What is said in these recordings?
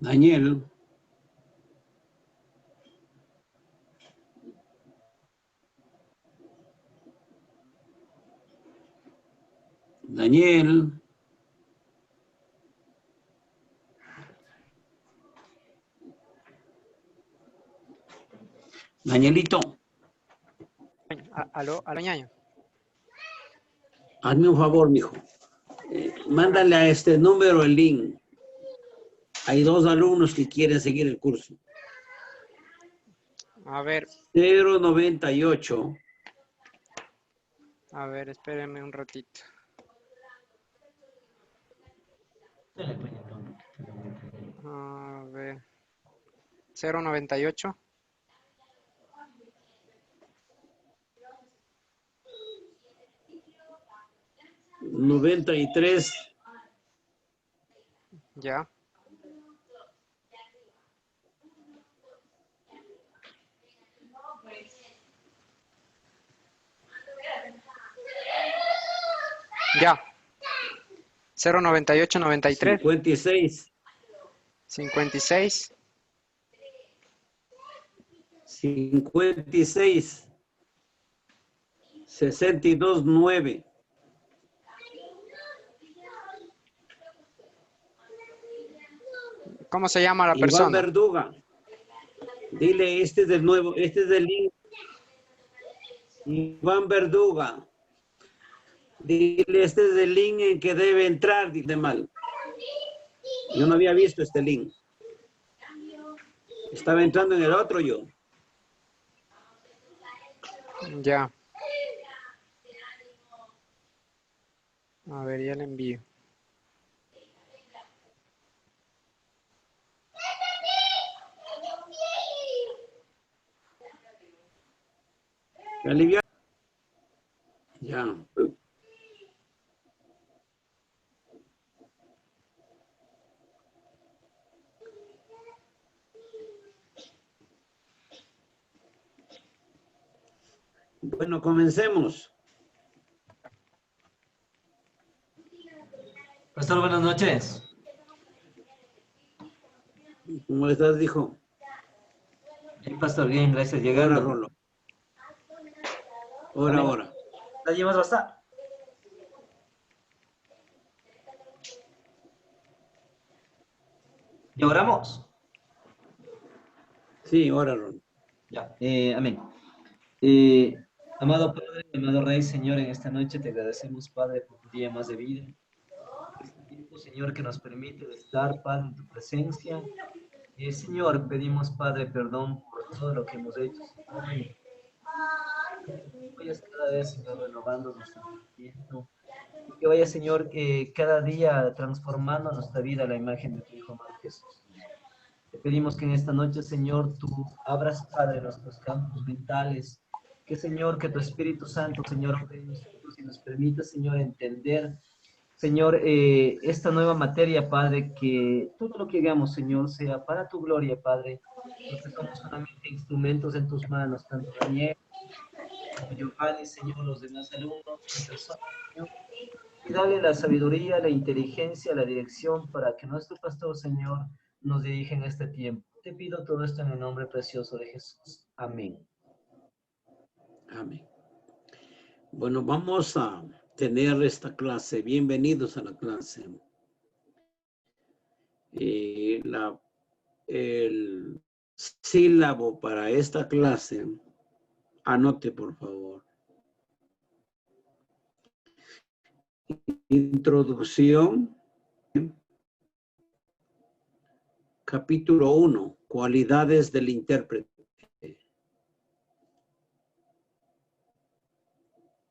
Daniel. Daniel. Danielito. Aló, ñaño. Hazme un favor, mijo. Mándale a este número el link. Hay 2 alumnos que quieren seguir el curso. A ver. 098. A ver, espérenme un ratito. A ver. 098. 93. Ya. Ya. 098 93 56. 56 56. 62 9. ¿Cómo se llama la Iván persona? Verduga. Dile, este es del nuevo, este es del link. Iván Verduga. Dile, este es el link en que debe entrar, dice mal. Yo no había visto este link. Estaba entrando en el otro yo. Ya. A ver, ya le envío. Alivia. Ya. Bueno, comencemos. Pastor, buenas noches. ¿Cómo estás, hijo? Sí, Pastor, bien, gracias. Hola, Llegando. Rolo. Ahora. ¿La llevas basta? ¿Ya oramos? Sí, ahora, Rolo. Ya, amén. Amado Padre, amado Rey, Señor, en esta noche te agradecemos, Padre, por un día más de vida. Este tiempo, Señor, que nos permite estar, Padre, en tu presencia. Señor, pedimos, Padre, perdón por todo lo que hemos hecho, Señor. Y vayas cada vez, Señor, renovando nuestro entendimiento. Y que vaya, Señor, cada día transformando nuestra vida a la imagen de tu Hijo amado Jesús. Te pedimos que en esta noche, Señor, tú abras, Padre, nuestros campos mentales. Que, Señor, que tu Espíritu Santo, Señor, obre en nosotros y nos permita, Señor, entender, Señor, esta nueva materia, Padre, que todo lo que hagamos, Señor, sea para tu gloria, Padre, porque somos solamente instrumentos en tus manos, tanto Daniel como Giovanni, Señor, los demás alumnos, las personas, Señor, y dale la sabiduría, la inteligencia, la dirección para que nuestro pastor, Señor, nos dirija en este tiempo. Te pido todo esto en el nombre precioso de Jesús. Amén. Amén. Bueno, vamos a tener esta clase. Bienvenidos a la clase. El sílabo para esta clase, anote por favor. Introducción. Capítulo 1. Cualidades del intérprete.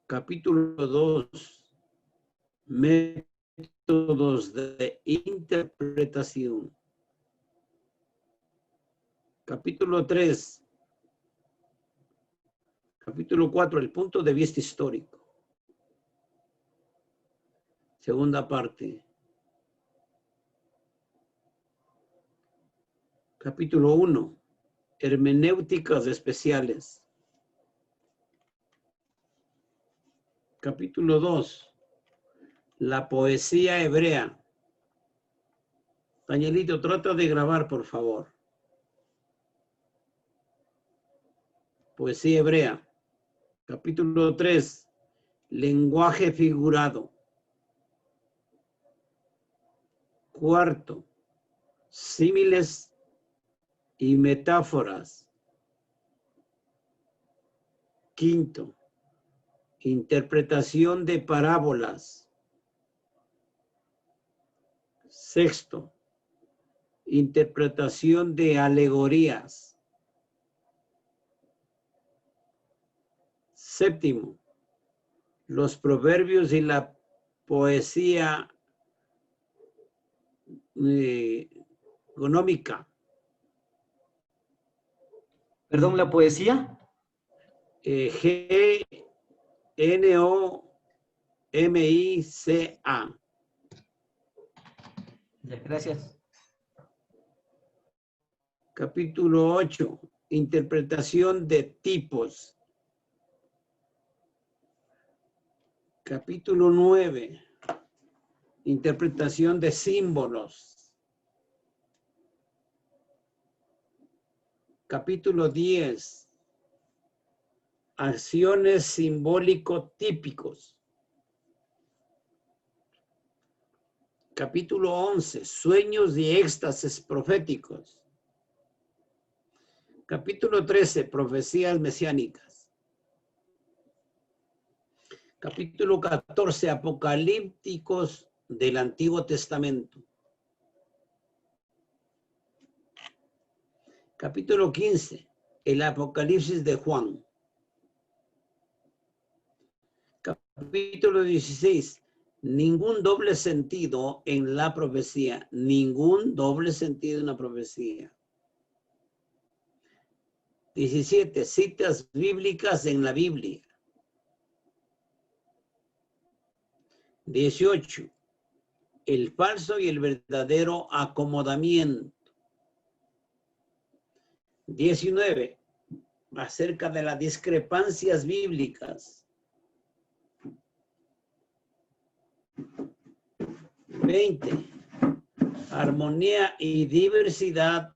Capítulo 2. Métodos de interpretación. Capítulo 3. Capítulo 4. El punto de vista histórico. Segunda parte. Capítulo 1. Hermenéuticas especiales. Capítulo 2. La poesía hebrea. Danielito, trata de grabar, por favor. Poesía hebrea. Capítulo 3. Lenguaje figurado. Cuarto. Símiles y metáforas. Quinto. Interpretación de parábolas. Sexto. Interpretación de alegorías. Séptimo. Los proverbios y la poesía económica. Perdón, ¿la poesía? G-N-O-M-I-C-A. Ya, gracias. Capítulo 8. Interpretación de tipos. Capítulo 9. Interpretación de símbolos. Capítulo 10. Acciones simbólico-típicos. Capítulo 11. Sueños y éxtasis proféticos. Capítulo 13. Profecías mesiánicas. Capítulo 14. Apocalípticos del Antiguo Testamento. Capítulo 15. El Apocalipsis de Juan. Capítulo 16. Ningún doble sentido en la profecía. Ningún doble sentido en la profecía. 17. Citas bíblicas en la Biblia. 18. El falso y el verdadero acomodamiento. 19. Acerca de las discrepancias bíblicas. 20. Armonía y diversidad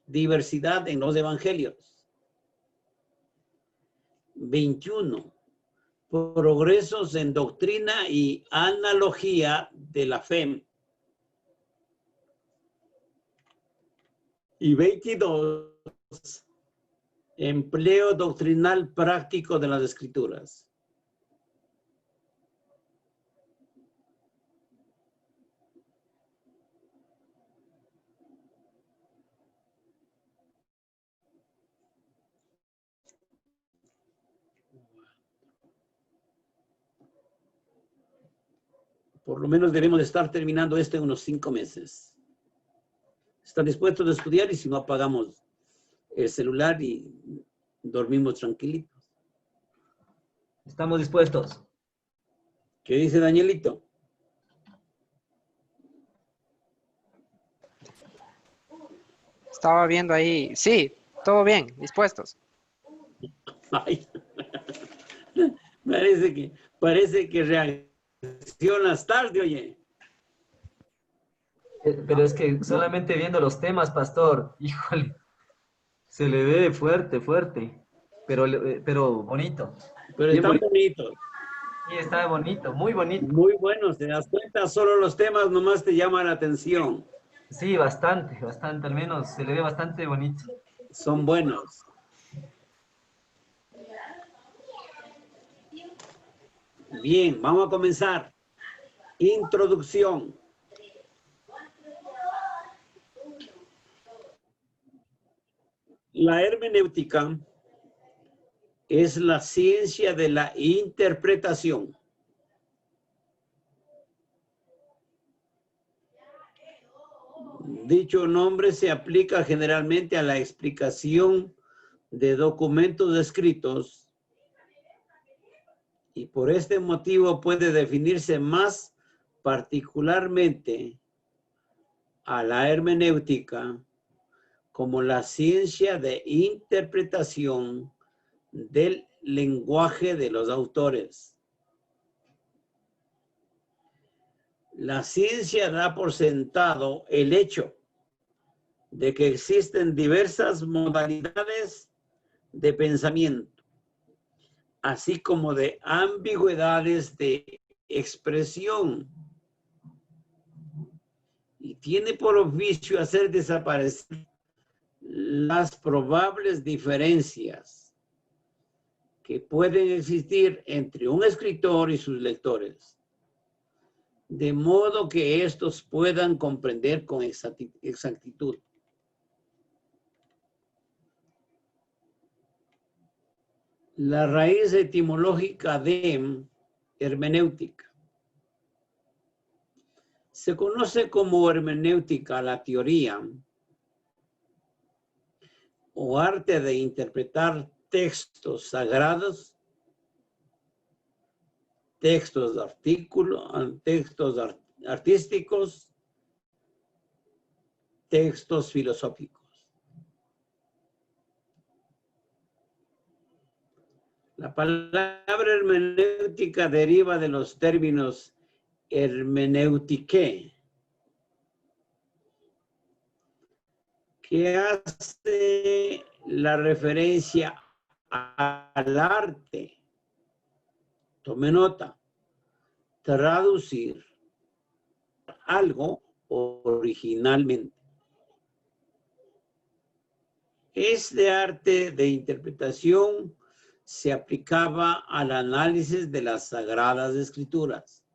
en los evangelios. 21. Progresos en doctrina y analogía de la fe. Y 22. Empleo doctrinal práctico de las Escrituras. Por lo menos debemos de estar terminando esto en unos 5 meses. ¿Están dispuestos a estudiar? Y si no, apagamos el celular y dormimos tranquilitos. Estamos dispuestos. ¿Qué dice Danielito? Estaba viendo ahí. Sí, todo bien, dispuestos. Ay, parece que reaccionas tarde, oye. Pero es que solamente viendo los temas, pastor, híjole, se le ve fuerte, fuerte, pero bonito. Pero Bien están bonito. bonitos. Sí, está bonito, muy bonito. Muy buenos, te das cuenta, solo los temas nomás te llaman la atención. Sí, bastante, bastante, al menos se le ve bastante bonito. Son buenos. Bien, vamos a comenzar. Introducción. La hermenéutica es la ciencia de la interpretación. Dicho nombre se aplica generalmente a la explicación de documentos escritos y por este motivo puede definirse más particularmente a la hermenéutica como la ciencia de interpretación del lenguaje de los autores. La ciencia da por sentado el hecho de que existen diversas modalidades de pensamiento, así como de ambigüedades de expresión, y tiene por oficio hacer desaparecer las probables diferencias que pueden existir entre un escritor y sus lectores, de modo que estos puedan comprender con exactitud. La raíz etimológica de hermenéutica. Se conoce como hermenéutica la teoría o arte de interpretar textos sagrados, textos de artículos, textos artísticos, textos filosóficos. La palabra hermenéutica deriva de los términos hermenéutique, que hace la referencia al arte. Tome nota, traducir algo originalmente. Este arte de interpretación se aplicaba al análisis de las Sagradas Escrituras.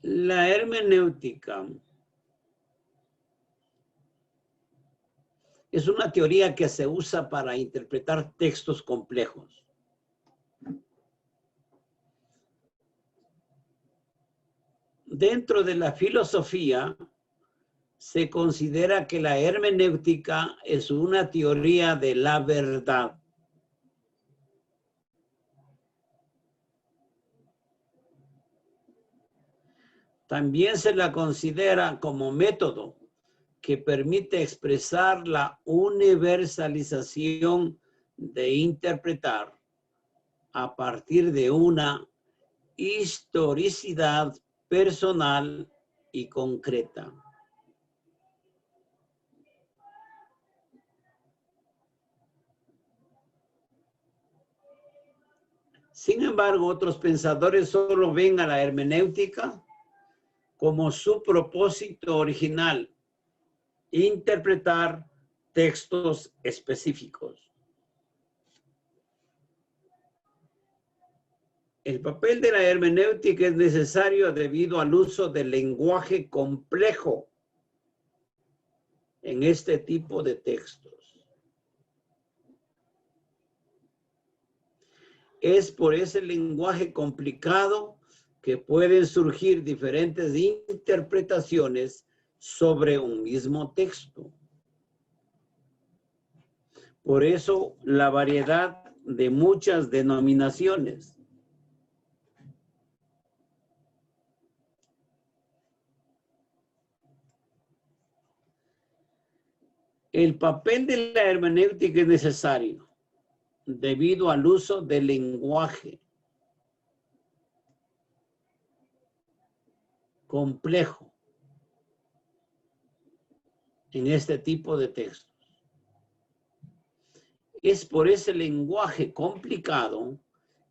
La hermenéutica es una teoría que se usa para interpretar textos complejos. Dentro de la filosofía, se considera que la hermenéutica es una teoría de la verdad. También se la considera como método que permite expresar la universalización de interpretar a partir de una historicidad personal y concreta. Sin embargo, otros pensadores solo ven a la hermenéutica como su propósito original, interpretar textos específicos. El papel de la hermenéutica es necesario debido al uso del lenguaje complejo en este tipo de textos. Es por ese lenguaje complicado que pueden surgir diferentes interpretaciones sobre un mismo texto. Por eso la variedad de muchas denominaciones. El papel de la hermenéutica es necesario debido al uso del lenguaje complejo en este tipo de textos. Es por ese lenguaje complicado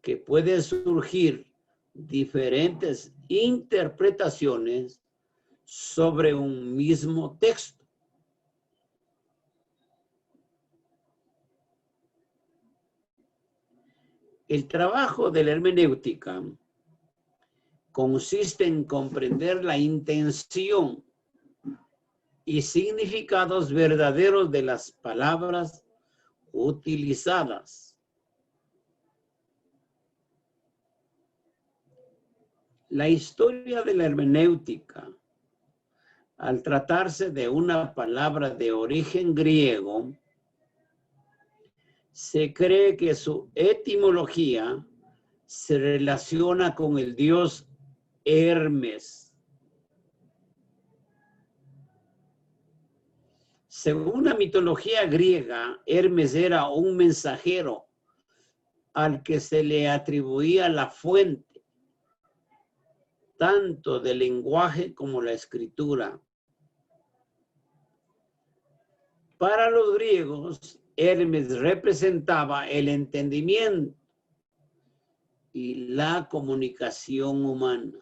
que pueden surgir diferentes interpretaciones sobre un mismo texto. El trabajo de la hermenéutica consiste en comprender la intención y significados verdaderos de las palabras utilizadas. La historia de la hermenéutica, al tratarse de una palabra de origen griego, se cree que su etimología se relaciona con el dios Hermes. Según la mitología griega, Hermes era un mensajero al que se le atribuía la fuente, tanto del lenguaje como la escritura. Para los griegos, Hermes representaba el entendimiento y la comunicación humana.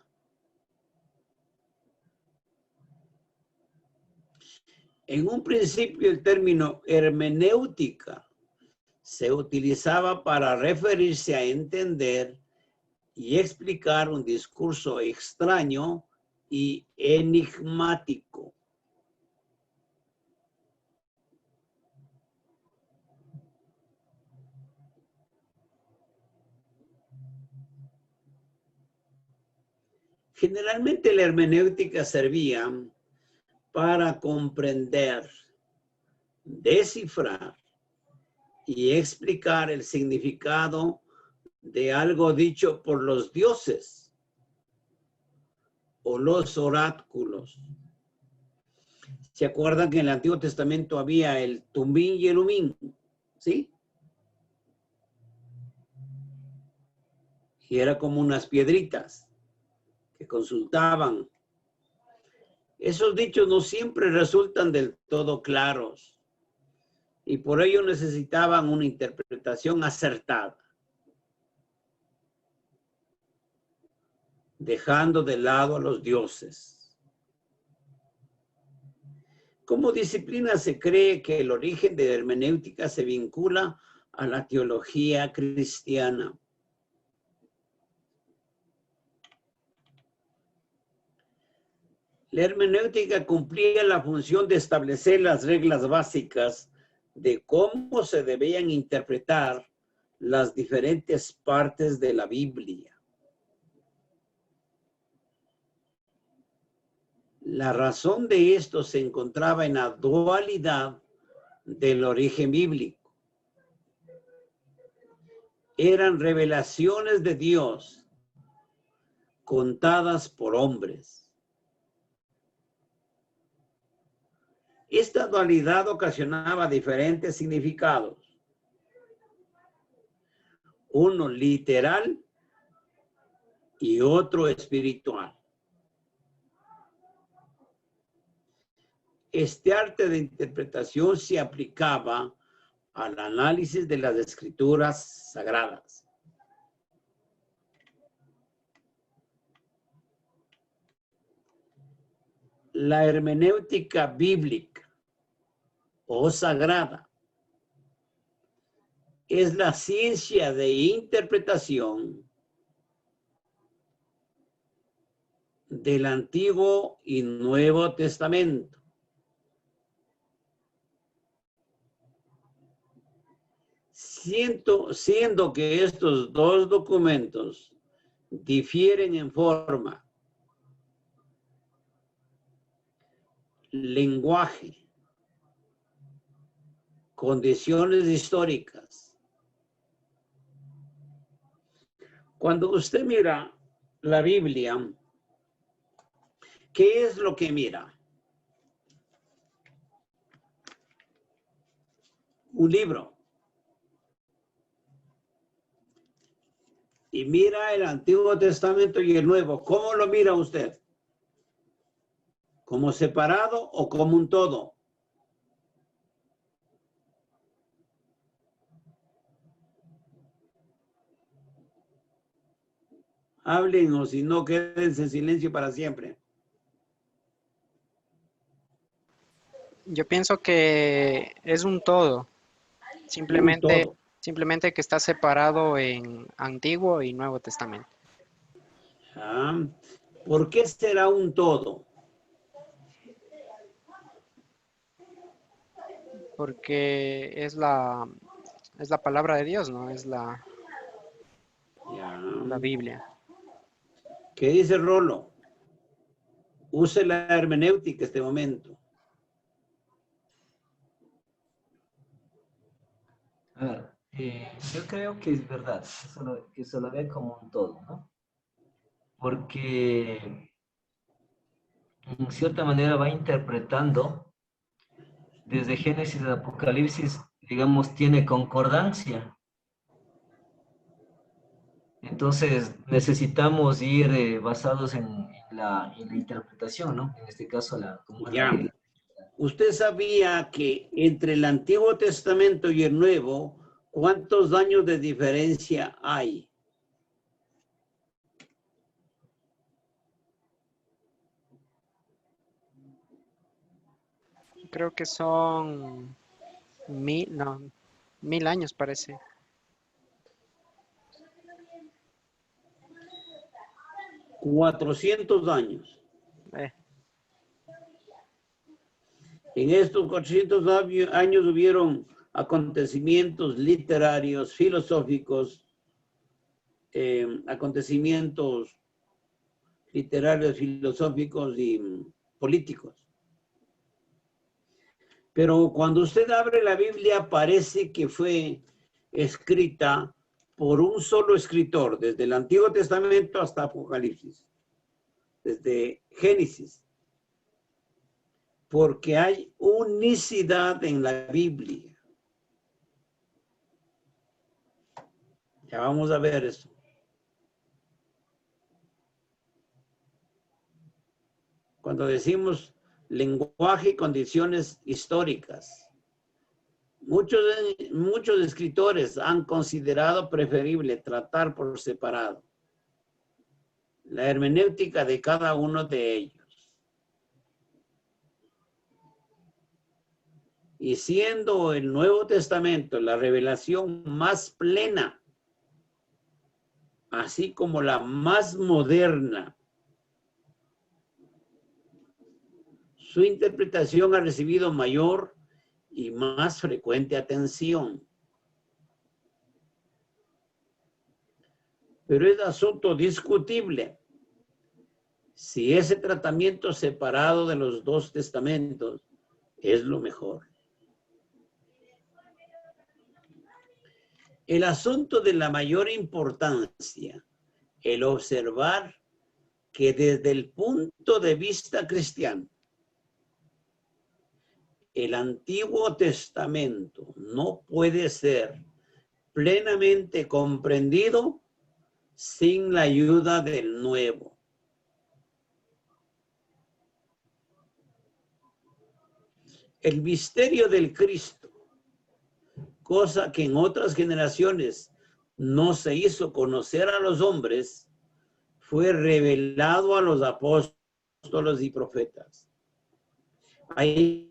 En un principio, el término hermenéutica se utilizaba para referirse a entender y explicar un discurso extraño y enigmático. Generalmente la hermenéutica servía para comprender, descifrar y explicar el significado de algo dicho por los dioses o los oráculos. ¿Se acuerdan que en el Antiguo Testamento había el Tumín y el Umín? ¿Sí? Y era como unas piedritas que consultaban. Esos dichos no siempre resultan del todo claros y por ello necesitaban una interpretación acertada, dejando de lado a los dioses. Como disciplina se cree que el origen de la hermenéutica se vincula a la teología cristiana. La hermenéutica cumplía la función de establecer las reglas básicas de cómo se debían interpretar las diferentes partes de la Biblia. La razón de esto se encontraba en la dualidad del origen bíblico. Eran revelaciones de Dios contadas por hombres. Esta dualidad ocasionaba diferentes significados. Uno literal y otro espiritual. Este arte de interpretación se aplicaba al análisis de las escrituras sagradas. La hermenéutica bíblica o sagrada es la ciencia de interpretación del Antiguo y Nuevo Testamento. Siendo que estos dos documentos difieren en forma, lenguaje, condiciones históricas. Cuando usted mira la Biblia, ¿qué es lo que mira? Un libro. Y mira el Antiguo Testamento y el Nuevo. ¿Cómo lo mira usted? ¿Como separado o como un todo? Hablen o si no, quédense en silencio para siempre. Yo pienso que es un todo. Simplemente, todo. simplemente que está separado en Antiguo y Nuevo Testamento. ¿Por qué será un todo? Porque es la palabra de Dios, ¿no? Es la Biblia. ¿Qué dice Rolo? Use la hermenéutica en este momento. Yo creo que es verdad, que se lo ve como un todo, ¿no? Porque en cierta manera va interpretando desde Génesis al Apocalipsis, digamos, tiene concordancia. Entonces necesitamos ir basados en la interpretación, ¿no? En este caso, como es la Ya. Biblia. Usted sabía que entre el Antiguo Testamento y el Nuevo, ¿cuántos años de diferencia hay? Creo que son 1000, no, 1000 años parece. 400 años. Eh, En estos 400 años hubieron acontecimientos literarios, filosóficos, acontecimientos literarios, filosóficos y políticos. Pero cuando usted abre la Biblia, parece que fue escrita por un solo escritor, desde el Antiguo Testamento hasta Apocalipsis, desde Génesis, porque hay unicidad en la Biblia. Ya vamos a ver eso. Cuando decimos lenguaje y condiciones históricas, muchos escritores han considerado preferible tratar por separado la hermenéutica de cada uno de ellos. Y siendo el Nuevo Testamento la revelación más plena, así como la más moderna, su interpretación ha recibido mayor y más frecuente atención. Pero es asunto discutible si ese tratamiento separado de los dos testamentos es lo mejor. El asunto de la mayor importancia, el observar que desde el punto de vista cristiano, el Antiguo Testamento no puede ser plenamente comprendido sin la ayuda del Nuevo. El misterio del Cristo, cosa que en otras generaciones no se hizo conocer a los hombres, fue revelado a los apóstoles y profetas. Ahí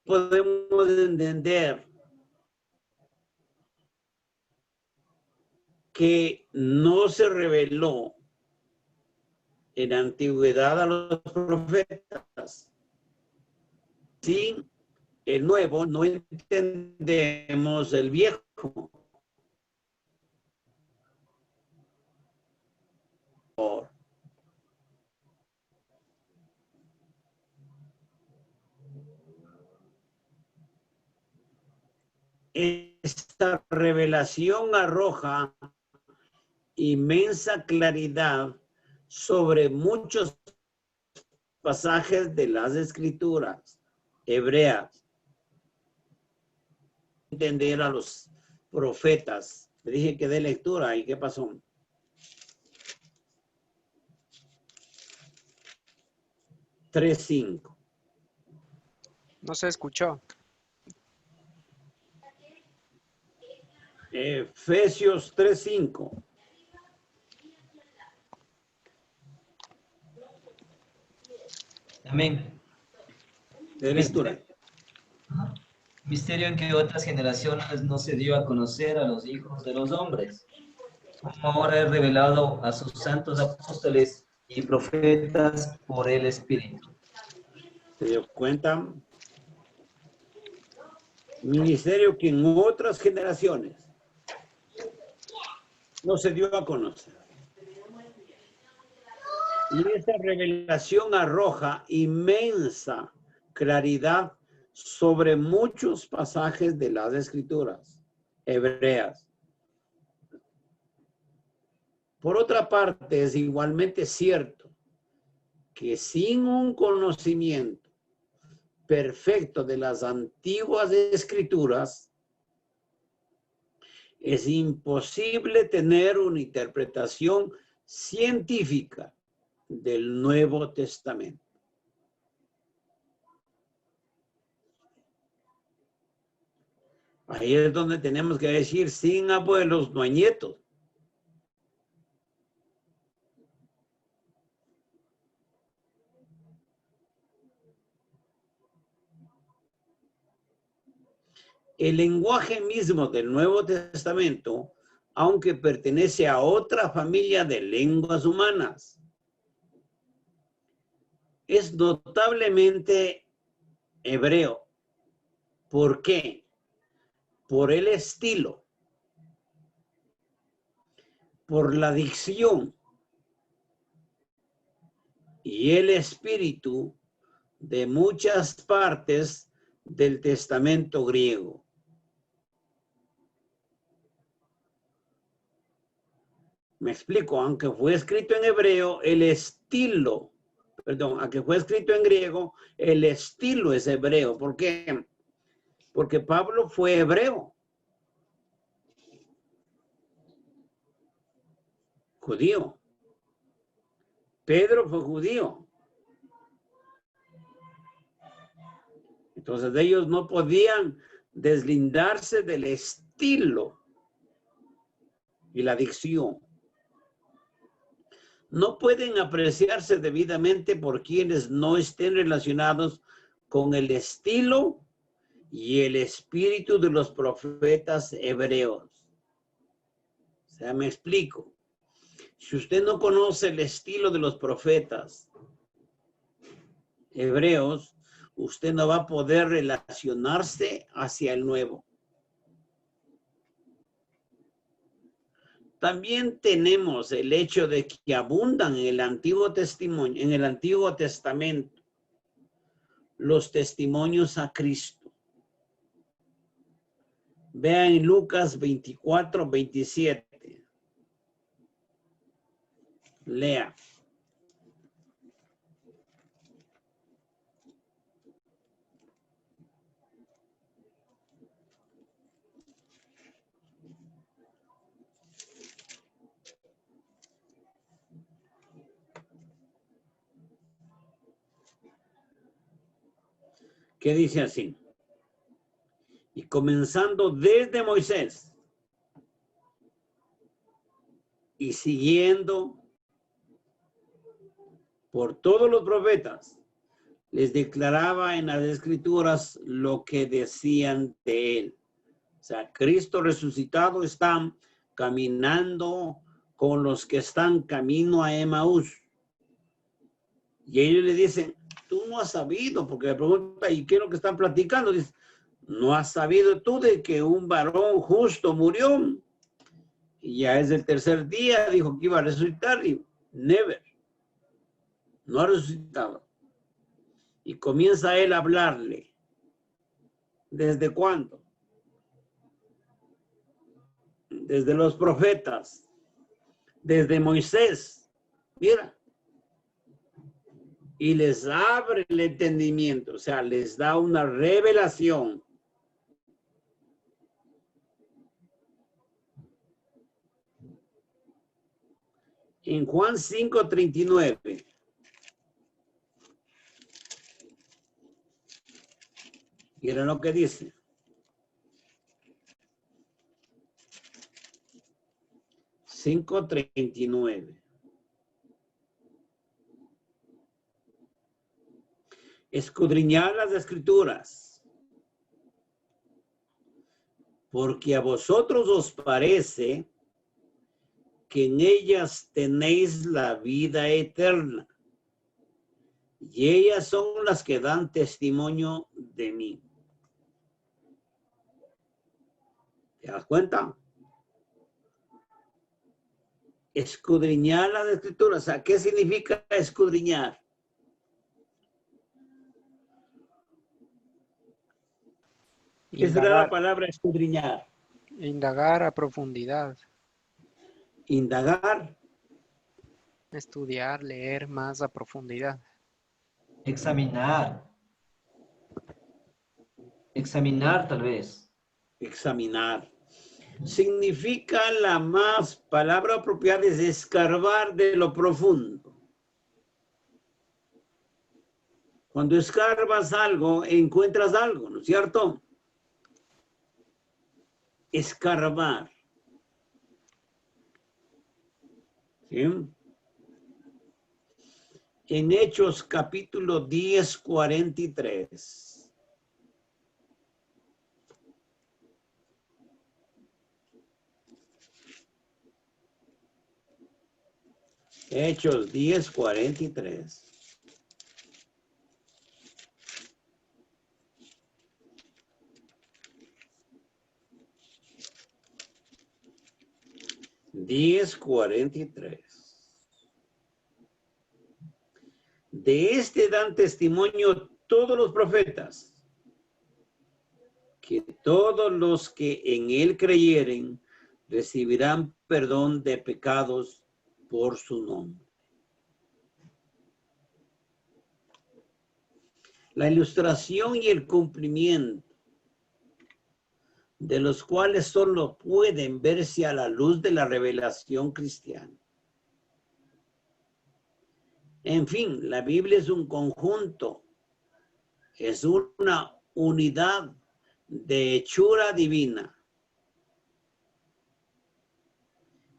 podemos entender que no se reveló en la antigüedad a los profetas. Sin el nuevo no entendemos el viejo. Esta revelación arroja inmensa claridad sobre muchos pasajes de las escrituras hebreas. Entender a los profetas. Le dije que dé lectura y ¿qué pasó? Tres, 5. no se escuchó. Efesios 3:5. Amén. De lectura. Misterio en que otras generaciones no se dio a conocer a los hijos de los hombres, como ahora es revelado a sus santos apóstoles y profetas por el Espíritu. ¿Se dio cuenta? Ministerio que en otras generaciones no se dio a conocer. Y esta revelación arroja inmensa claridad sobre muchos pasajes de las Escrituras hebreas. Por otra parte, es igualmente cierto que sin un conocimiento perfecto de las antiguas escrituras, es imposible tener una interpretación científica del Nuevo Testamento. Ahí es donde tenemos que decir, sin abuelos no hay nietos. El lenguaje mismo del Nuevo Testamento, aunque pertenece a otra familia de lenguas humanas, es notablemente hebreo. ¿Por qué? Por el estilo, por la dicción y el espíritu de muchas partes del Testamento griego. Me explico, aunque fue escrito en hebreo, el estilo, perdón, aunque fue escrito en griego, el estilo es hebreo. ¿Por qué? Porque Pablo fue hebreo, judío. Pedro fue judío. Entonces ellos no podían deslindarse del estilo y la dicción. No pueden apreciarse debidamente por quienes no estén relacionados con el estilo y el espíritu de los profetas hebreos. O sea, me explico. Si usted no conoce el estilo de los profetas hebreos, usted no va a poder relacionarse hacia el nuevo. También tenemos el hecho de que abundan en el Antiguo Testimonio, en el Antiguo Testamento, los testimonios a Cristo. Vean en Lucas 24, 27. Lea. ¿Qué dice así? Y comenzando desde Moisés y siguiendo por todos los profetas, les declaraba en las escrituras lo que decían de él. O sea, Cristo resucitado está caminando con los que están camino a Emaús. Y ellos le dicen, tú no has sabido, porque le pregunta, ¿y qué es lo que están platicando? Dice, ¿no has sabido tú de que un varón justo murió? Y ya es el tercer día, dijo que iba a resucitar, y never. No ha resucitado. Y comienza él a hablarle. ¿Desde cuándo? Desde los profetas. Desde Moisés. Mira. Y les abre el entendimiento. O sea, les da una revelación. En Juan 5:39. Miren lo que dice. 5:39. Escudriñad las escrituras, porque a vosotros os parece que en ellas tenéis la vida eterna, y ellas son las que dan testimonio de mí. ¿Te das cuenta? Escudriñar las escrituras. O sea, ¿qué significa escudriñar? ¿Qué será la palabra escudriñar? Indagar a profundidad. Indagar. Estudiar, leer más a profundidad. Examinar. Examinar tal vez. Examinar. Significa la más palabra apropiada es escarbar de lo profundo. Cuando escarbas algo, encuentras algo, ¿no es cierto? Escarbar. ¿Sí? En Hechos capítulo 10, 43. Hechos 10, 43. De este dan testimonio todos los profetas, que todos los que en él creyeren recibirán perdón de pecados por su nombre. La ilustración y el cumplimiento, de los cuales solo pueden verse a la luz de la revelación cristiana. En fin, la Biblia es un conjunto, es una unidad de hechura divina.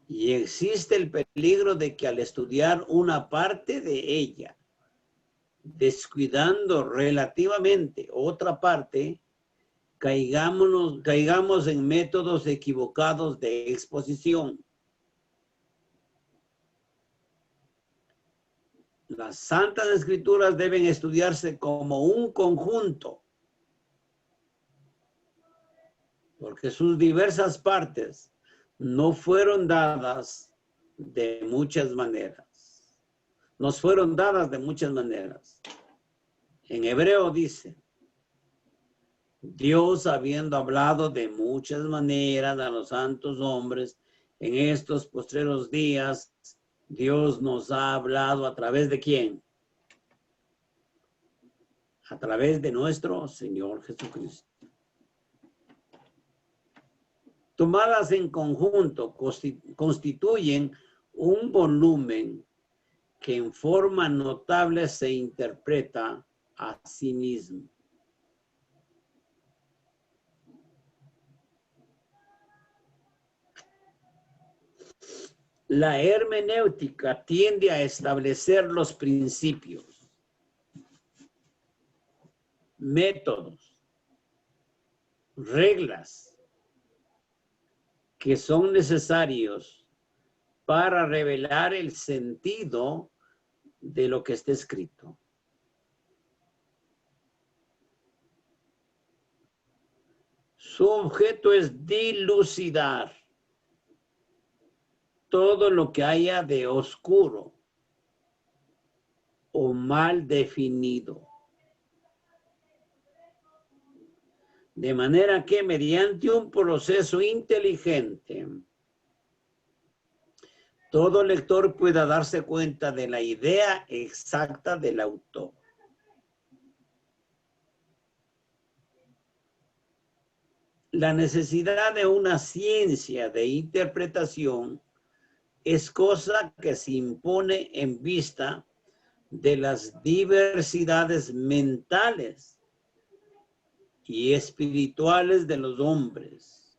Y existe el peligro de que al estudiar una parte de ella, descuidando relativamente otra parte, caigamos en métodos equivocados de exposición. Las Santas Escrituras deben estudiarse como un conjunto, porque sus diversas partes no fueron dadas de muchas maneras. Nos fueron dadas de muchas maneras. En hebreo dice, Dios habiendo hablado de muchas maneras a los santos hombres, en estos postreros días, Dios nos ha hablado a través de ¿quién? A través de nuestro Señor Jesucristo. Tomadas en conjunto, constituyen un volumen que en forma notable se interpreta a sí mismo. La hermenéutica tiende a establecer los principios, métodos, reglas que son necesarios para revelar el sentido de lo que está escrito. Su objeto es dilucidar todo lo que haya de oscuro o mal definido. De manera que mediante un proceso inteligente, todo lector pueda darse cuenta de la idea exacta del autor. La necesidad de una ciencia de interpretación es cosa que se impone en vista de las diversidades mentales y espirituales de los hombres.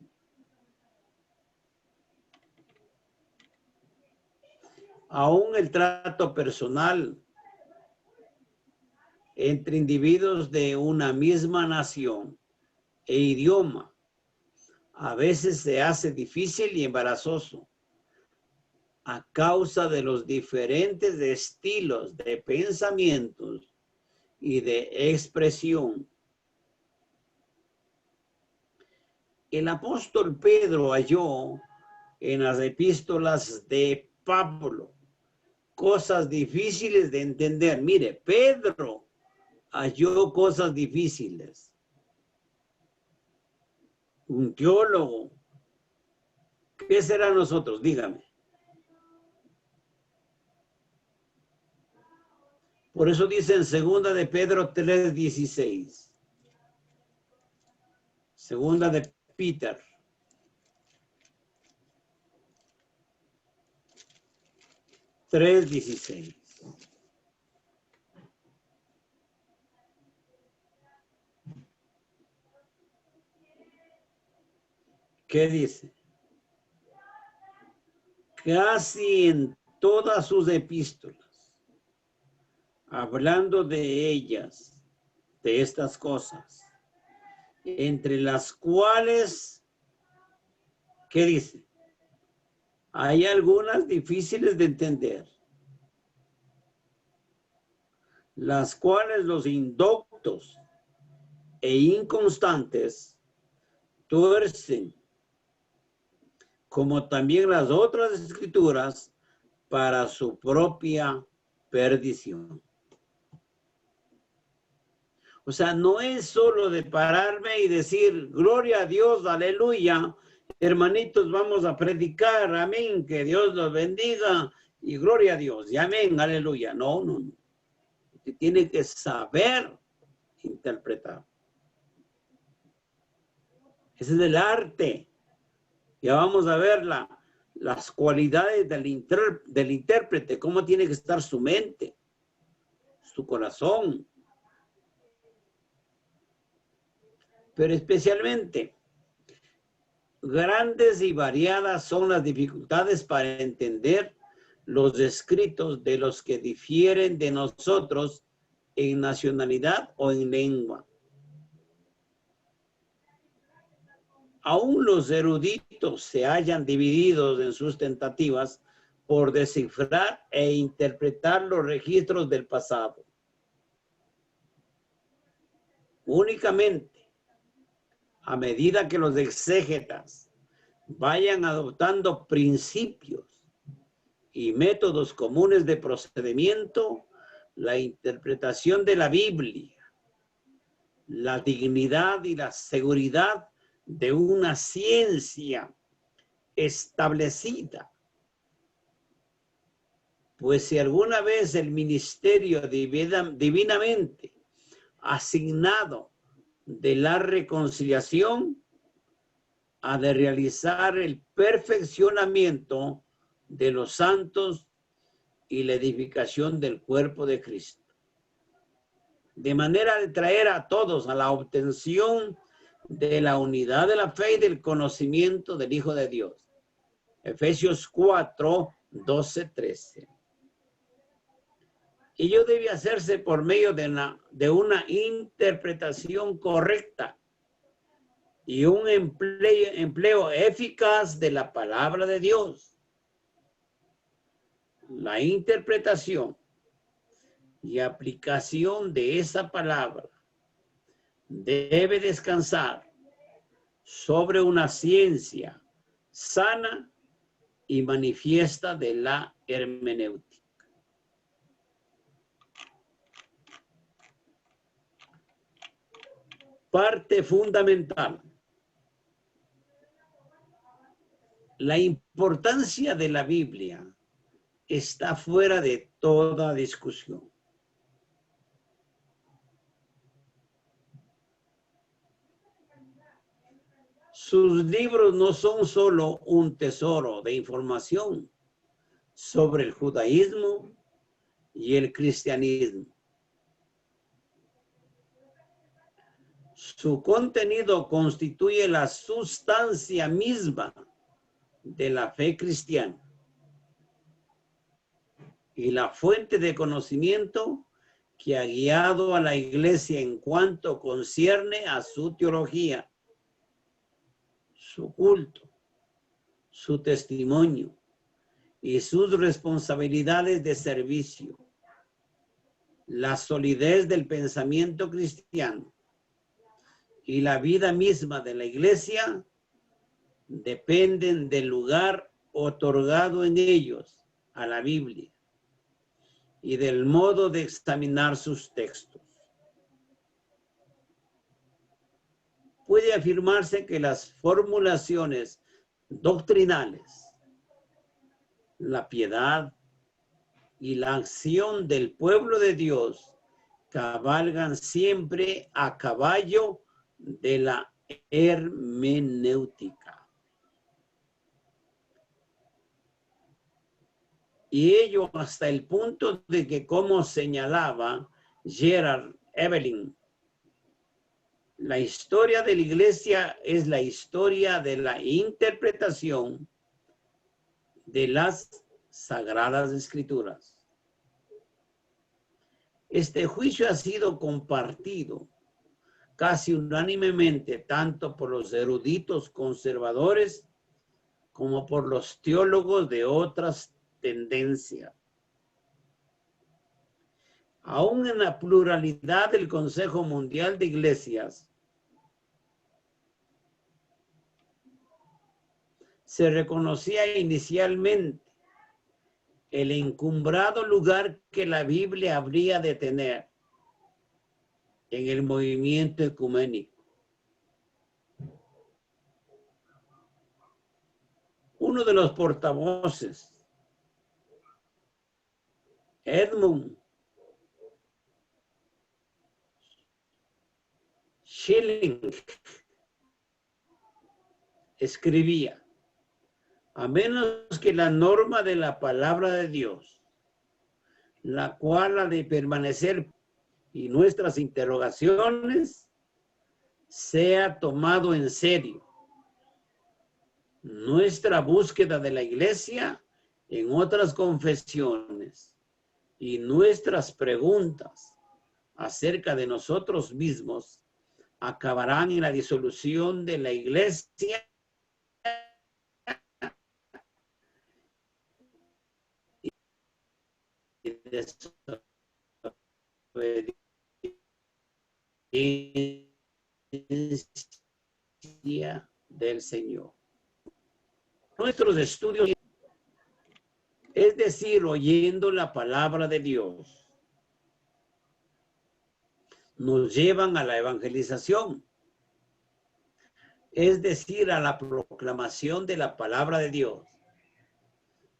Aún el trato personal entre individuos de una misma nación e idioma a veces se hace difícil y embarazoso a causa de los diferentes estilos de pensamientos y de expresión. El apóstol Pedro halló en las epístolas de Pablo cosas difíciles de entender. Mire, Pedro halló cosas difíciles. Un teólogo ¿Qué será nosotros? Dígame. Por eso dice en 2 de Pedro 3:16. Segunda de Peter. (3:16). ¿Qué dice? Casi en todas sus epístolas, hablando de ellas, de estas cosas, entre las cuales, ¿qué dice? Hay algunas difíciles de entender, las cuales los indoctos e inconstantes tuercen, como también las otras escrituras, para su propia perdición. O sea, no es solo de pararme y decir, gloria a Dios, aleluya, hermanitos, vamos a predicar, amén, que Dios los bendiga y gloria a Dios, y amén, aleluya. No, no, no. Usted tiene que saber interpretar. Ese es el arte. Ya vamos a ver las cualidades del intérprete, cómo tiene que estar su mente, su corazón. Pero especialmente, grandes y variadas son las dificultades para entender los escritos de los que difieren de nosotros en nacionalidad o en lengua. Aún los eruditos se hallan divididos en sus tentativas por descifrar e interpretar los registros del pasado. Únicamente a medida que los exégetas vayan adoptando principios y métodos comunes de procedimiento, la interpretación de la Biblia, la dignidad y la seguridad de una ciencia establecida. Pues si alguna vez el ministerio divinamente asignado de la reconciliación ha de realizar el perfeccionamiento de los santos y la edificación del cuerpo de Cristo, de manera de traer a todos a la obtención de la unidad de la fe y del conocimiento del Hijo de Dios. Efesios 4, 12, 13. Ello debe hacerse por medio de una interpretación correcta y un empleo eficaz de la palabra de Dios. La interpretación y aplicación de esa palabra debe descansar sobre una ciencia sana y manifiesta de la hermenéutica. Parte fundamental. La importancia de la Biblia está fuera de toda discusión. Sus libros no son solo un tesoro de información sobre el judaísmo y el cristianismo. Su contenido constituye la sustancia misma de la fe cristiana y la fuente de conocimiento que ha guiado a la iglesia en cuanto concierne a su teología, su culto, su testimonio y sus responsabilidades de servicio. La solidez del pensamiento cristiano y la vida misma de la iglesia dependen del lugar otorgado en ellos a la Biblia y del modo de examinar sus textos. Puede afirmarse que las formulaciones doctrinales, la piedad y la acción del pueblo de Dios cabalgan siempre a caballo de la hermenéutica. Y ello hasta el punto de que, como señalaba Gerard Evelyn, la historia de la iglesia es la historia de la interpretación de las Sagradas Escrituras. Este juicio ha sido compartido casi unánimemente tanto por los eruditos conservadores como por los teólogos de otras tendencias. Aún en la pluralidad del Consejo Mundial de Iglesias, se reconocía inicialmente el encumbrado lugar que la Biblia habría de tener en el movimiento ecuménico. Uno de los portavoces, Edmund Schilling, escribía: a menos que la norma de la palabra de Dios, la cual ha de permanecer, y nuestras interrogaciones, sea tomado en serio, nuestra búsqueda de la iglesia en otras confesiones y nuestras preguntas acerca de nosotros mismos acabarán en la disolución de la iglesia y desobediencia del Señor. Nuestros estudios, es decir, oyendo la palabra de Dios, nos llevan a la evangelización, es decir, a la proclamación de la palabra de Dios.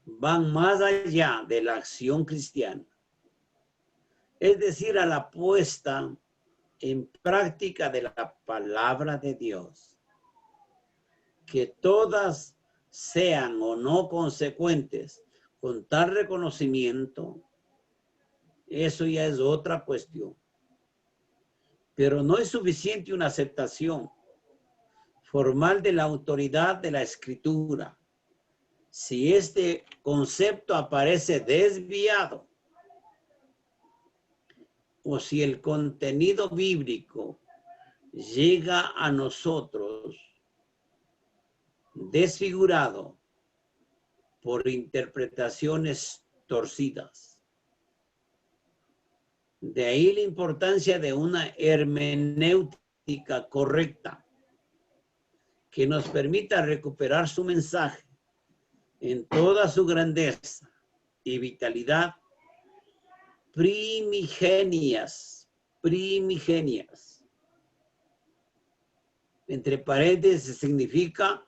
Van más allá de la acción cristiana, es decir, a la puesta en práctica de la palabra de Dios. Que todas sean o no consecuentes con tal reconocimiento, eso ya es otra cuestión. Pero no es suficiente una aceptación formal de la autoridad de la Escritura si este concepto aparece desviado o si el contenido bíblico llega a nosotros desfigurado por interpretaciones torcidas. De ahí la importancia de una hermenéutica correcta que nos permita recuperar su mensaje en toda su grandeza y vitalidad primigenias. Entre paréntesis significa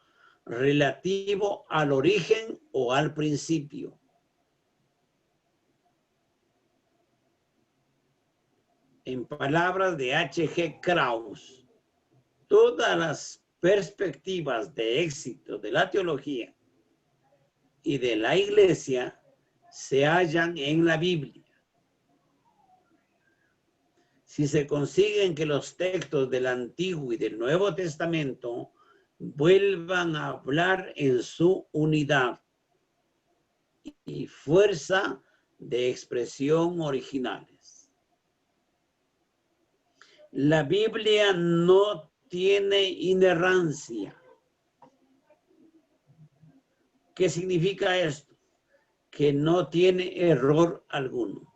relativo al origen o al principio. En palabras de H.G. Krauss, todas las perspectivas de éxito de la teología y de la iglesia se hallan en la Biblia. Si se consiguen que los textos del Antiguo y del Nuevo Testamento vuelvan a hablar en su unidad y fuerza de expresión originales. La Biblia no tiene inerrancia. ¿Qué significa esto? Que no tiene error alguno.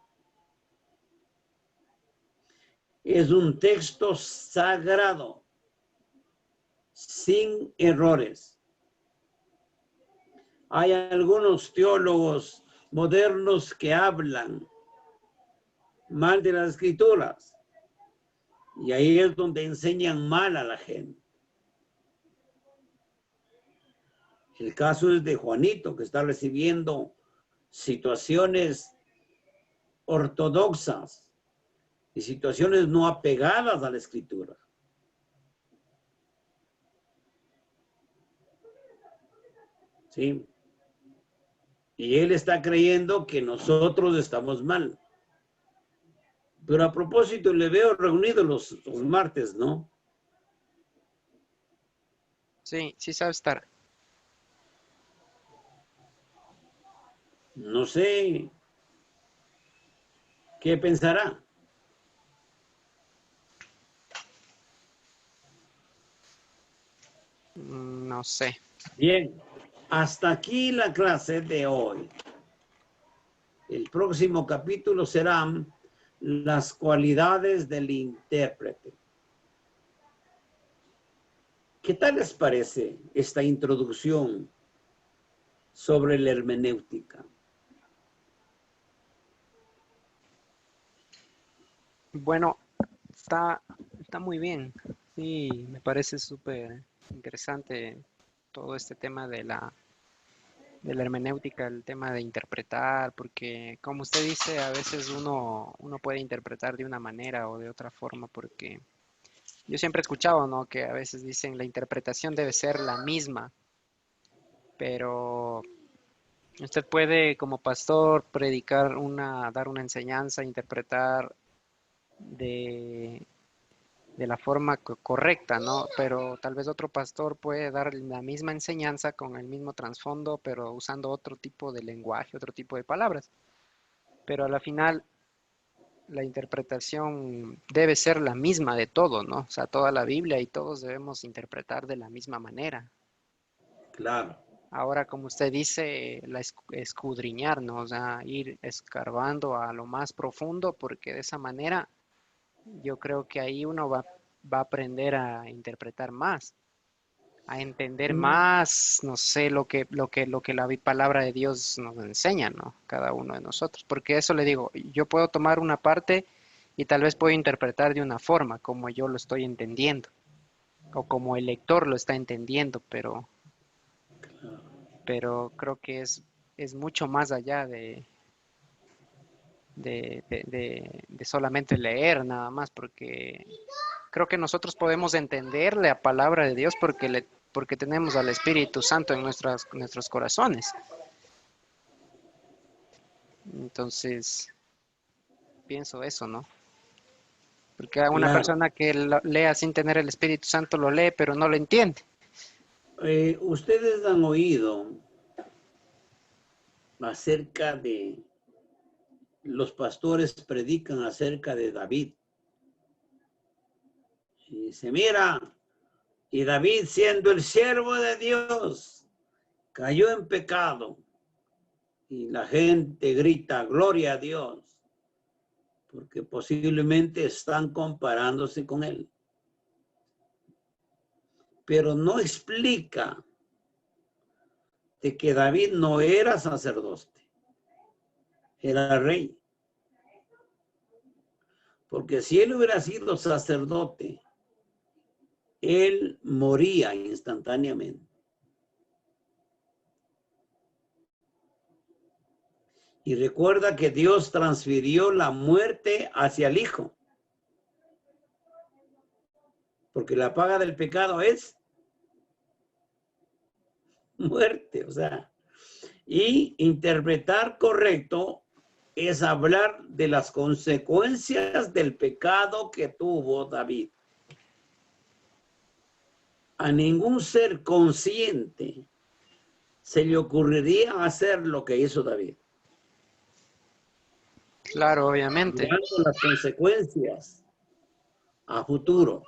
Es un texto sagrado, sin errores. Hay algunos teólogos modernos que hablan mal de las Escrituras y ahí es donde enseñan mal a la gente. El caso es de Juanito, que está recibiendo situaciones ortodoxas y situaciones no apegadas a la Escritura. ¿Sí? Y él está creyendo que nosotros estamos mal. Pero a propósito, le veo reunidos los martes, ¿no? Sí, sí sabe estar. No sé qué pensará. No sé. Bien, hasta aquí la clase de hoy. El próximo capítulo serán las cualidades del intérprete. ¿Qué tal les parece esta introducción sobre la hermenéutica? Bueno, está muy bien. Sí, me parece súper interesante todo este tema de la hermenéutica, el tema de interpretar, porque como usted dice, a veces uno puede interpretar de una manera o de otra forma, porque yo siempre he escuchado, ¿no? Que a veces dicen la interpretación debe ser la misma, pero usted puede como pastor predicar dar una enseñanza, interpretar de la forma correcta, ¿no? Pero tal vez otro pastor puede dar la misma enseñanza con el mismo trasfondo, pero usando otro tipo de lenguaje, otro tipo de palabras. Pero a la final la interpretación debe ser la misma de todo, ¿no? O sea, toda la Biblia y todos debemos interpretar de la misma manera. Claro. Ahora, como usted dice, escudriñar, ¿no? O sea, ir escarbando a lo más profundo, porque de esa manera yo creo que ahí uno va a aprender a interpretar más, a entender más, no sé, lo que la palabra de Dios nos enseña, ¿no? Cada uno de nosotros. Porque eso le digo, yo puedo tomar una parte y tal vez puedo interpretar de una forma, como yo lo estoy entendiendo, o como el lector lo está entendiendo, pero creo que es mucho más allá de solamente leer nada más, porque creo que nosotros podemos entender la palabra de Dios porque tenemos al Espíritu Santo en nuestros corazones. Entonces, pienso eso, ¿no? Porque a una Claro. persona que lea sin tener el Espíritu Santo lo lee, pero no lo entiende. Ustedes han oído acerca de los pastores predican acerca de David. Y se mira, y David siendo el siervo de Dios, cayó en pecado. Y la gente grita, gloria a Dios, porque posiblemente están comparándose con él. Pero no explica de que David no era sacerdote, era rey. Porque si él hubiera sido sacerdote, él moría instantáneamente. Y recuerda que Dios transfirió la muerte hacia el Hijo. Porque la paga del pecado es muerte, o sea. Y interpretar correcto es hablar de las consecuencias del pecado que tuvo David. A ningún ser consciente se le ocurriría hacer lo que hizo David. Claro, obviamente. Mirando las consecuencias a futuro.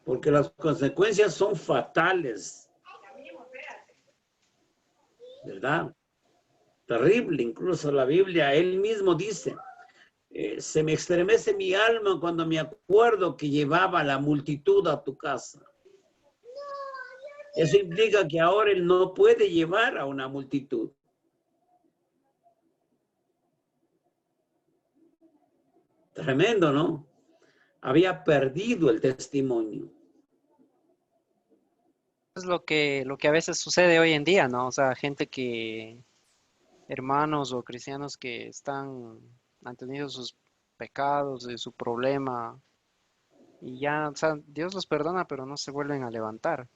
Porque las consecuencias son fatales. ¿Verdad? Terrible. Incluso la Biblia, él mismo dice, se me estremece mi alma cuando me acuerdo que llevaba la multitud a tu casa. Eso implica que ahora él no puede llevar a una multitud. Tremendo, ¿no? Había perdido el testimonio. es lo que a veces sucede hoy en día, ¿no? O sea, gente que, hermanos o cristianos que han tenido sus pecados, su problema, y ya, o sea, Dios los perdona, pero no se vuelven a levantar.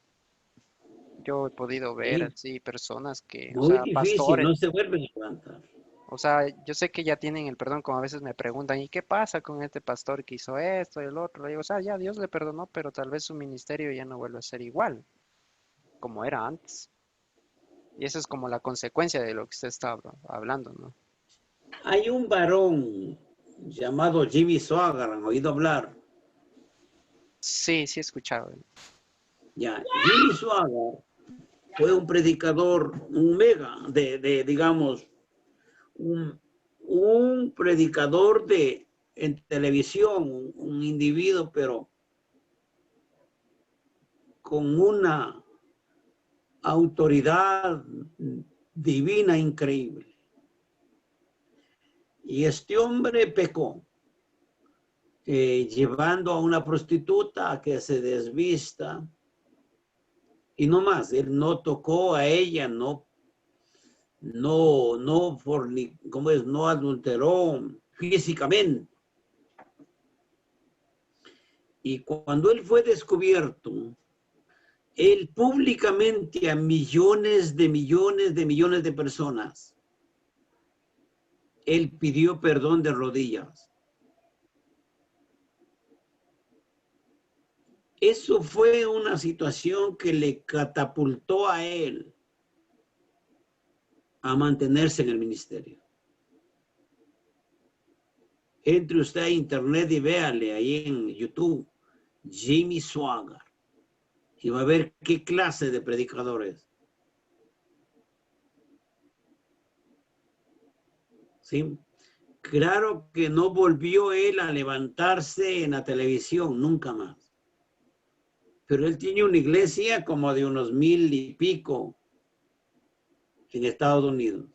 Yo he podido ver Sí, así personas que, o muy sea, difícil, pastores, no se vuelven a levantar. o sea, yo sé que ya tienen el perdón, como a veces me preguntan, ¿y qué pasa con este pastor que hizo esto y el otro? Le digo, o sea, ya Dios le perdonó, pero tal vez su ministerio ya no vuelve a ser igual como era antes. Y esa es como la consecuencia de lo que usted está hablando, ¿no? Hay un varón llamado Jimmy Swaggart, ¿han oído hablar? Sí, sí he escuchado. Ya, Jimmy Swaggart fue un predicador, un mega, digamos, un predicador en televisión, un individuo, pero con una autoridad divina increíble. Y este hombre pecó, llevando a una prostituta a que se desvista. Y no más, él no tocó a ella, ¿cómo es? No adulteró físicamente. Y cuando él fue descubierto, él públicamente a millones de personas, él pidió perdón de rodillas. Eso fue una situación que le catapultó a él a mantenerse en el ministerio. Entre usted a internet y véale ahí en YouTube, Jimmy Swaggart, y va a ver qué clase de predicadores. ¿Sí? Claro que no volvió él a levantarse en la televisión, nunca más. Pero él tiene una iglesia como de unos 1000 y pico en Estados Unidos.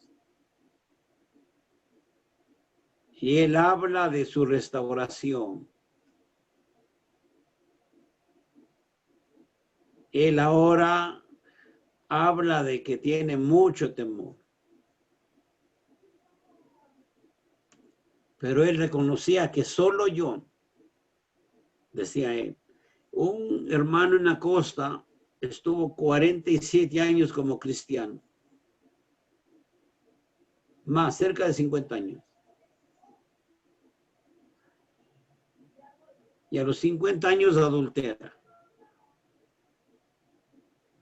Y él habla de su restauración. Él ahora habla de que tiene mucho temor. Pero él reconocía que solo yo, decía él, un hermano en la costa estuvo 47 años como cristiano, más cerca de 50 años. Y a los 50 años adultera.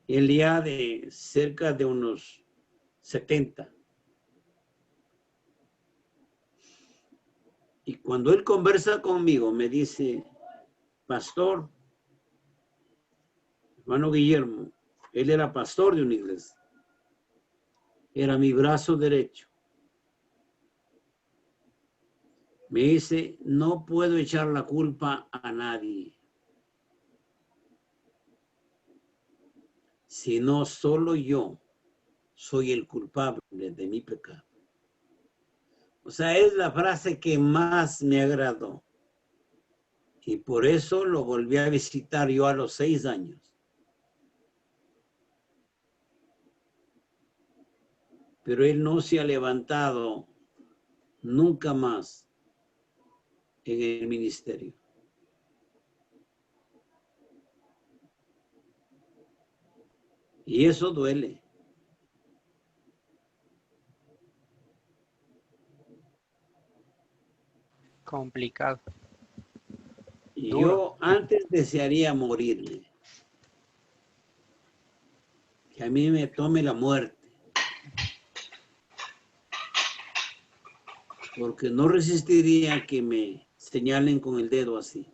Él ya de cerca de unos 70. Y cuando él conversa conmigo, me dice, pastor, hermano Guillermo, él era pastor de una iglesia. Era mi brazo derecho. Me dice, no puedo echar la culpa a nadie, sino solo yo soy el culpable de mi pecado. O sea, es la frase que más me agradó. Y por eso lo volví a visitar yo a los 6 años. Pero él no se ha levantado nunca más en el ministerio. Y eso duele. Complicado, Y duro. yo antes desearía morirme. Que a mí me tome la muerte. Porque no resistiría que me señalen con el dedo así.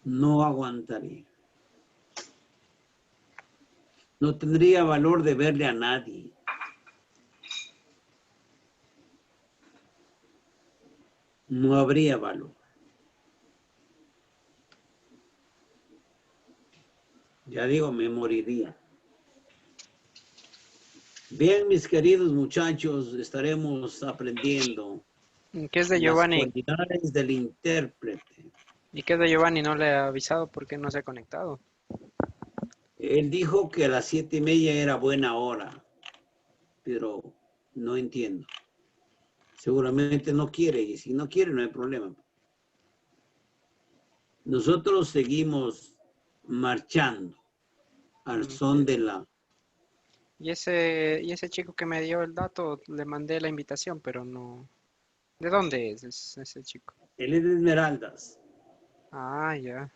No aguantaría. No tendría valor de verle a nadie. No habría valor. Ya digo, me moriría. Bien, mis queridos muchachos, estaremos aprendiendo ¿Y qué es de las Giovanni? cualidades del intérprete. ¿Y qué es de Giovanni? No le ha avisado porque no se ha conectado. Él dijo que a las 7:30 era buena hora, pero no entiendo. Seguramente no quiere, y si no quiere no hay problema. Nosotros seguimos marchando al son de la... Y ese chico que me dio el dato, le mandé la invitación, pero no. ¿De dónde es ese chico? Él es de Esmeraldas. Ah, ya.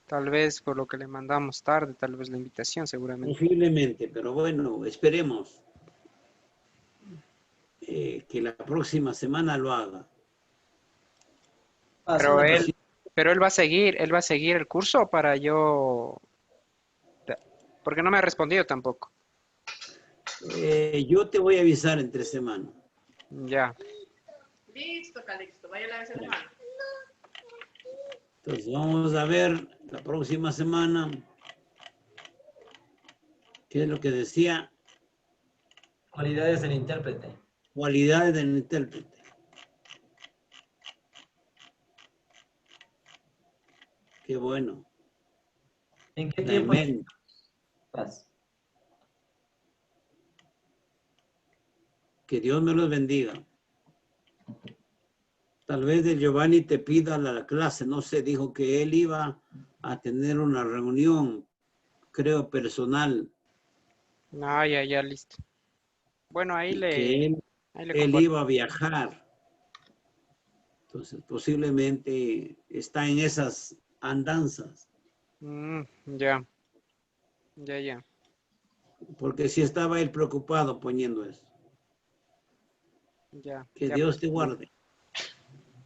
Tal vez por lo que le mandamos tarde, tal vez la invitación, seguramente. Posiblemente, pero bueno, esperemos que la próxima semana lo haga. Pero Una él, cosita. pero él va a seguir el curso para yo, porque no me ha respondido tampoco. Yo te voy a avisar entre semana. Ya, Listo, Calixto, vaya a lavarse las Ya. manos. Entonces vamos a ver la próxima semana qué es lo que decía Cualidades del intérprete. cualidades del intérprete. Qué bueno. ¿En qué tiempo Tremendo. estás? Que Dios me los bendiga. Tal vez el Giovanni te pida la clase, no sé, dijo que él iba a tener una reunión, creo, personal, no, ya, listo. Bueno, y que ahí le él comparto. iba a viajar. Entonces, posiblemente está en esas andanzas, Ya, ya. porque si estaba él preocupado poniendo eso. Que Ya, Dios pues, te guarde.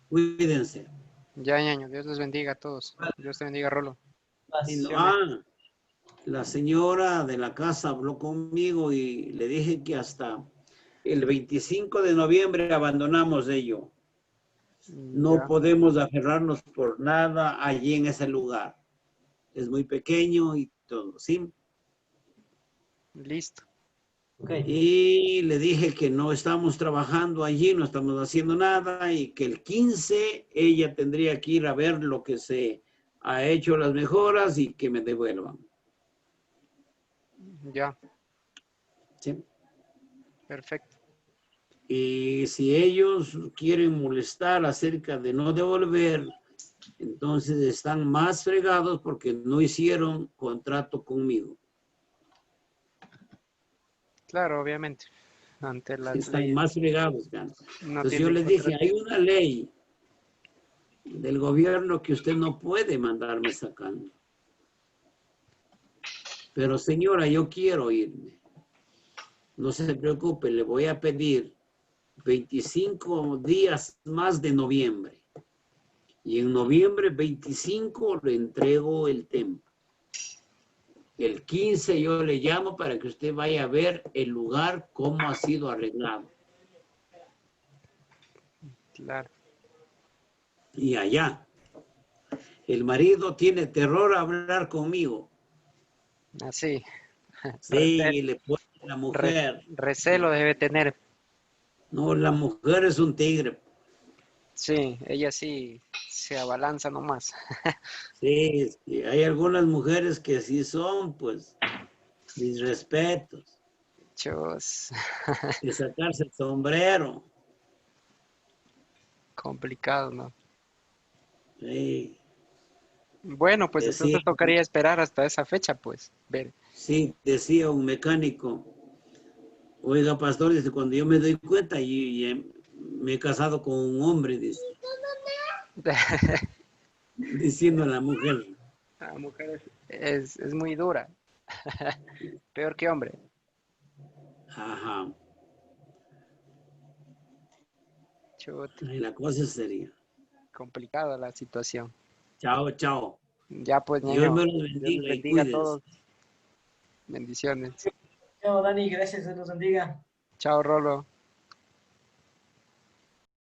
Cuídense. ya, ñaño. Dios les bendiga a todos. Dios te bendiga, Rolo. Bendiciones. La señora de la casa habló conmigo y le dije que hasta el 25 de noviembre abandonamos ello. No Ya, podemos aferrarnos por nada allí en ese lugar. Es muy pequeño y todo, ¿sí? listo. Ok. Y le dije que no estamos trabajando allí, no estamos haciendo nada y que el 15 ella tendría que ir a ver lo que se ha hecho las mejoras y que me devuelvan. Ya, ¿Sí? perfecto. Y si ellos quieren molestar acerca de no devolver, entonces están más fregados porque no hicieron contrato conmigo. Claro, obviamente. Ante las Están leyes más fregados, ¿no? no Entonces yo tienen les dije, contrato. hay una ley del gobierno que usted no puede mandarme sacando. Pero señora, yo quiero irme. No se preocupe, le voy a pedir 25 días más de noviembre. Y en noviembre 25 le entrego el templo. El 15 yo le llamo para que usted vaya a ver el lugar, cómo ha sido arreglado. Claro. Y allá, el marido tiene terror a hablar conmigo. Así. Sí, le pone la mujer. Recelo debe tener. No, la mujer es un tigre. Sí, ella sí se abalanza nomás. Sí, sí, hay algunas mujeres que sí son, pues, mis respetos. Chos, Que sacarse el sombrero. complicado, ¿no? Sí, Bueno, pues decía, entonces tocaría esperar hasta esa fecha, pues, ver. sí, decía un mecánico. Oiga, pastor, dice, cuando yo me doy cuenta, y me he casado con un hombre, dice, diciendo a la mujer. La mujer es muy dura. Peor que hombre. Ajá. Chut, Y la cosa sería. complicada la situación. Chao, chao. Ya pues, Dios ñaño, me los Dios les bendiga y bendiga a cuídense. todos. Bendiciones. Chao, Dani, gracias, Dios los bendiga. Chao, Rolo.